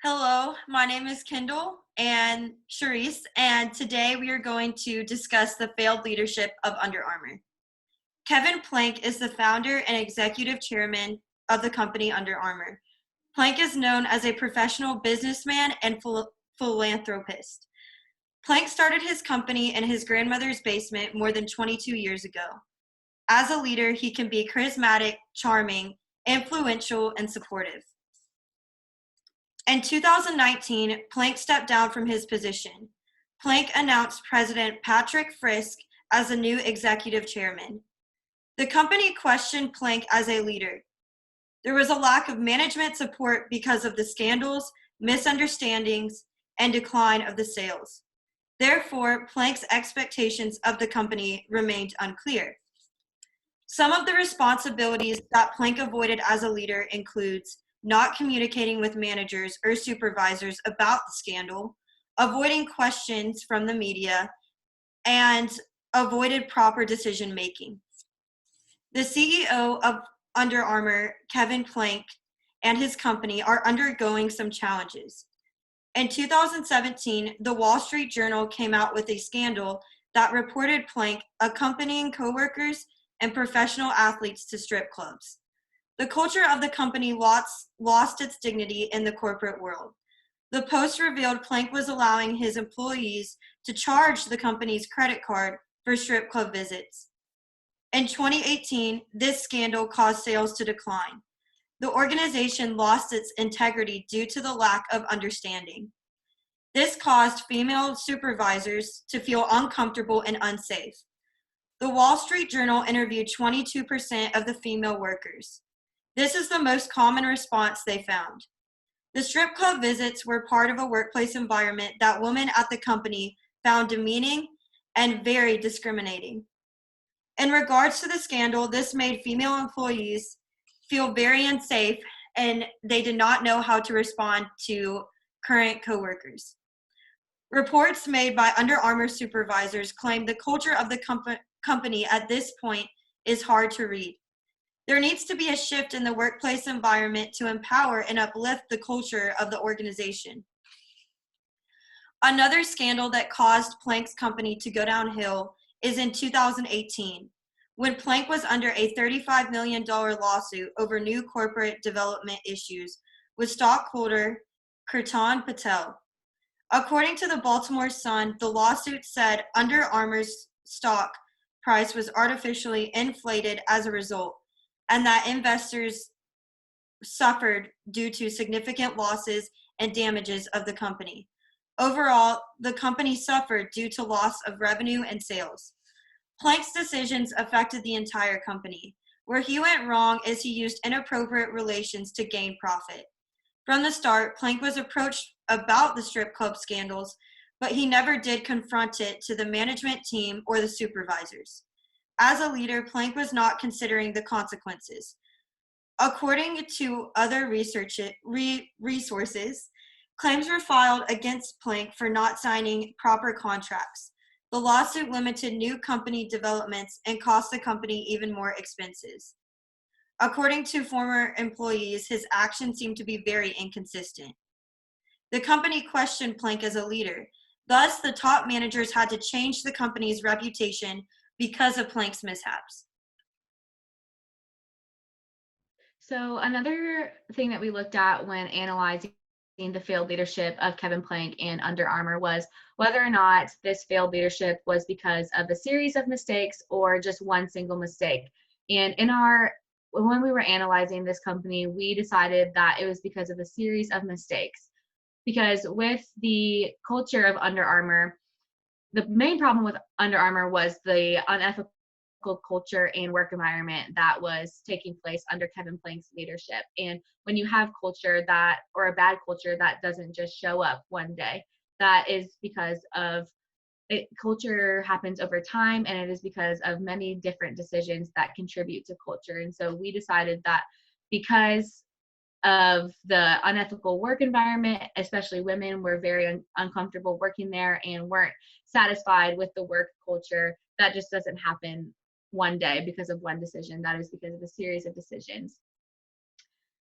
Hello, my name is Kendall and Charius, and today we are going to discuss the failed leadership of Under Armour. Kevin Plank is the founder and executive chairman of the company Under Armour. Plank is known as a professional businessman and philanthropist. Plank started his company in his grandmother's basement more than 22 years ago. As a leader, he can be charismatic, charming, influential, and supportive. In 2019, Plank stepped down from his position. Plank announced President Patrick Frisk as the new executive chairman. The company questioned Plank as a leader. There was a lack of management support because of the scandals, misunderstandings, and decline of the sales. Therefore, Plank's expectations of the company remained unclear. Some of the responsibilities that Plank avoided as a leader includes not communicating with managers or supervisors about the scandal, avoiding questions from the media, and avoided proper decision making. The CEO of Under Armour, Kevin Plank, and his company are undergoing some challenges. In 2017, the Wall Street Journal came out with a scandal that reported Plank accompanying coworkers and professional athletes to strip clubs. The culture of the company lost its dignity in the corporate world. The Post revealed Plank was allowing his employees to charge the company's credit card for strip club visits. In 2018, this scandal caused sales to decline. The organization lost its integrity due to the lack of understanding. This caused female supervisors to feel uncomfortable and unsafe. The Wall Street Journal interviewed 22% of the female workers. This is the most common response they found. The strip club visits were part of a workplace environment that women at the company found demeaning and very discriminating. In regards to the scandal, this made female employees feel very unsafe, and they did not know how to respond to current coworkers. Reports made by Under Armour supervisors claim the culture of the company at this point is hard to read. There needs to be a shift in the workplace environment to empower and uplift the culture of the organization. Another scandal that caused Plank's company to go downhill is in 2018, when Plank was under a $35 million lawsuit over new corporate development issues with stockholder Kirtan Patel. According to the Baltimore Sun, the lawsuit said Under Armour's stock price was artificially inflated as a result, and that investors suffered due to significant losses and damages of the company. Overall, the company suffered due to loss of revenue and sales. Plank's decisions affected the entire company. Where he went wrong is he used inappropriate relations to gain profit. From the start, Plank was approached about the strip club scandals, but he never did confront it to the management team or the supervisors. As a leader, Plank was not considering the consequences. According to other resources, claims were filed against Plank for not signing proper contracts. The lawsuit limited new company developments and cost the company even more expenses. According to former employees, his actions seemed to be very inconsistent. The company questioned Plank as a leader. Thus, the top managers had to change the company's reputation because of Plank's mishaps. So another thing that we looked at when analyzing the failed leadership of Kevin Plank and Under Armour was whether or not this failed leadership was because of a series of mistakes or just one single mistake. And when we were analyzing this company, we decided that it was because of a series of mistakes. Because with the culture of Under Armour, the main problem with Under Armour was the unethical culture and work environment that was taking place under Kevin Plank's leadership. And when you have culture or a bad culture that doesn't just show up one day, that is because of culture happens over time, and it is because of many different decisions that contribute to culture. And so we decided that because of the unethical work environment, especially women were very uncomfortable working there and weren't satisfied with the work culture. That just doesn't happen one day because of one decision. That is because of a series of decisions.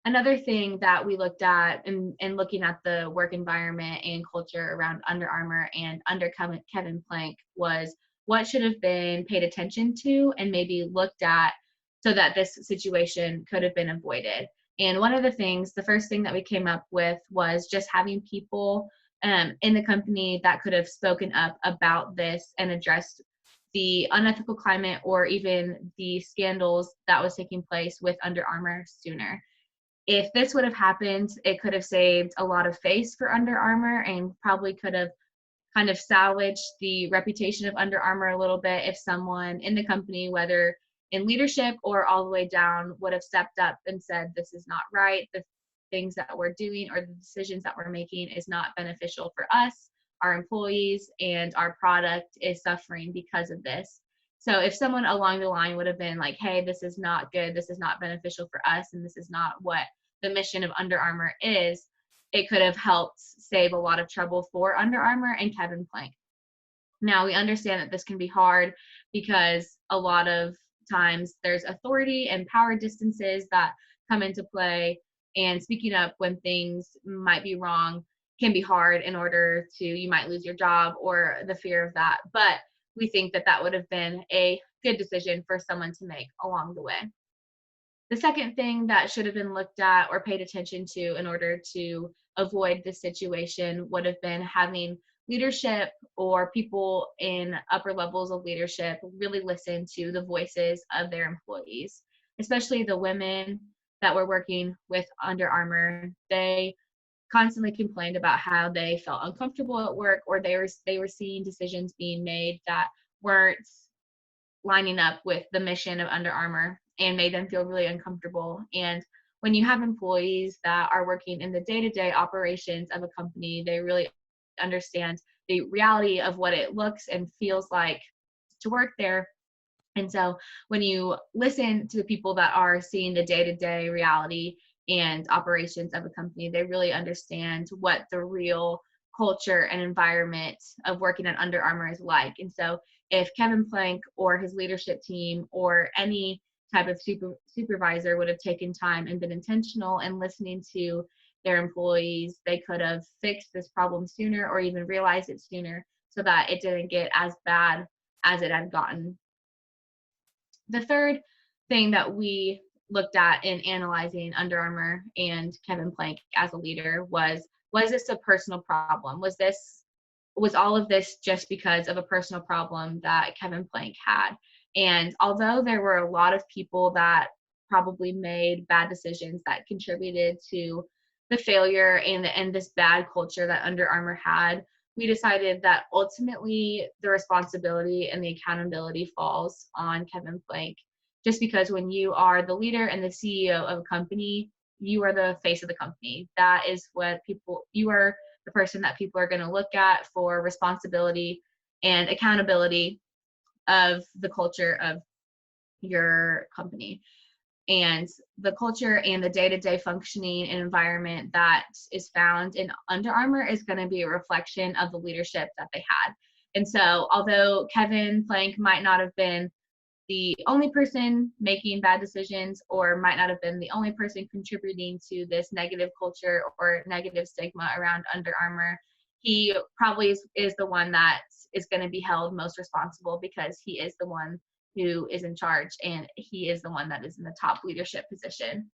Another thing that we looked at in looking at the work environment and culture around Under Armour and under Kevin Plank was what should have been paid attention to and maybe looked at so that this situation could have been avoided. And one of the first thing that we came up with was just having people in the company that could have spoken up about this and addressed the unethical climate or even the scandals that was taking place with Under Armour sooner. If this would have happened, it could have saved a lot of face for Under Armour and probably could have kind of salvaged the reputation of Under Armour a little bit if someone in the company, whether in leadership or all the way down, would have stepped up and said, this is not right. The things that we're doing or the decisions that we're making is not beneficial for us, our employees, and our product is suffering because of this. So if someone along the line would have been like, hey, this is not good, this is not beneficial for us, and this is not what the mission of Under Armour is, it could have helped save a lot of trouble for Under Armour and Kevin Plank. Now, we understand that this can be hard because a lot of times there's authority and power distances that come into play, and speaking up when things might be wrong can be hard in order to, you might lose your job or the fear of that. But we think that that would have been a good decision for someone to make along the way. The second thing that should have been looked at or paid attention to in order to avoid this situation would have been having leadership or people in upper levels of leadership really listen to the voices of their employees, especially the women that were working with Under Armour. They constantly complained about how they felt uncomfortable at work, or they were seeing decisions being made that weren't lining up with the mission of Under Armour and made them feel really uncomfortable. And when you have employees that are working in the day-to-day operations of a company, they really understand the reality of what it looks and feels like to work there. And so when you listen to the people that are seeing the day-to-day reality and operations of a company, they really understand what the real culture and environment of working at Under Armour is like. And so if Kevin Plank or his leadership team or any type of supervisor would have taken time and been intentional in listening to their employees, they could have fixed this problem sooner or even realized it sooner so that it didn't get as bad as it had gotten. The third thing that we looked at in analyzing Under Armour and Kevin Plank as a leader was this a personal problem? Was all of this just because of a personal problem that Kevin Plank had? And although there were a lot of people that probably made bad decisions that contributed to the failure and this bad culture that Under Armour had, we decided that ultimately the responsibility and the accountability falls on Kevin Plank. Just because when you are the leader and the CEO of a company, you are the face of the company. That is what you are the person that people are going to look at for responsibility and accountability of the culture of your company. And the culture and the day-to-day functioning and environment that is found in Under Armour is going to be a reflection of the leadership that they had. And so although Kevin Plank might not have been the only person making bad decisions or might not have been the only person contributing to this negative culture or negative stigma around Under Armour, he probably is the one that is going to be held most responsible because he is the one who is in charge and he is the one that is in the top leadership position.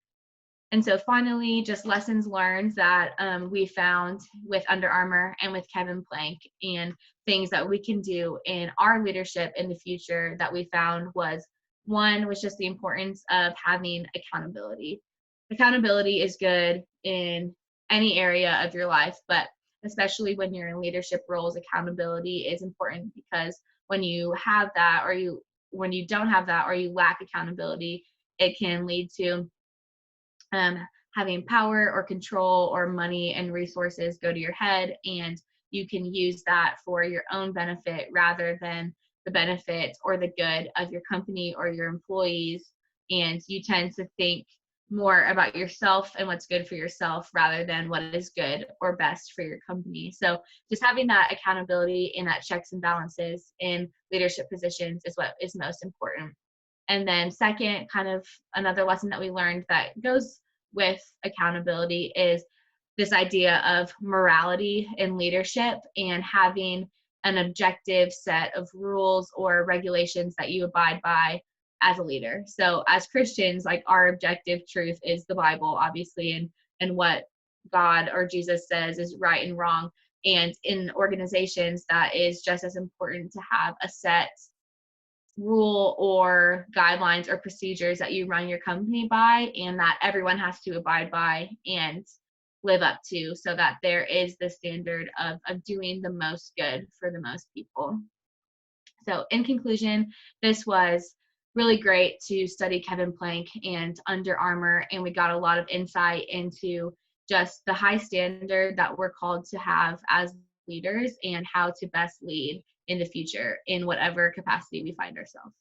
And so finally, just lessons learned that we found with Under Armour and with Kevin Plank, and things that we can do in our leadership in the future that we found was, one was just the importance of having accountability. Accountability is good in any area of your life, but especially when you're in leadership roles, accountability is important because when you have that when you don't have that or you lack accountability, it can lead to having power or control or money and resources go to your head, and you can use that for your own benefit rather than the benefit or the good of your company or your employees. And you tend to think more about yourself and what's good for yourself rather than what is good or best for your company. So just having that accountability and that checks and balances in leadership positions is what is most important. And then second, kind of another lesson that we learned that goes with accountability is this idea of morality in leadership and having an objective set of rules or regulations that you abide by as a leader. So as Christians, like, our objective truth is the Bible, obviously, and what God or Jesus says is right and wrong. And in organizations, that is just as important to have a set rule or guidelines or procedures that you run your company by, and that everyone has to abide by and live up to, so that there is the standard of doing the most good for the most people. So in conclusion, this was really great to study Kevin Plank and Under Armour, and we got a lot of insight into just the high standard that we're called to have as leaders and how to best lead in the future in whatever capacity we find ourselves.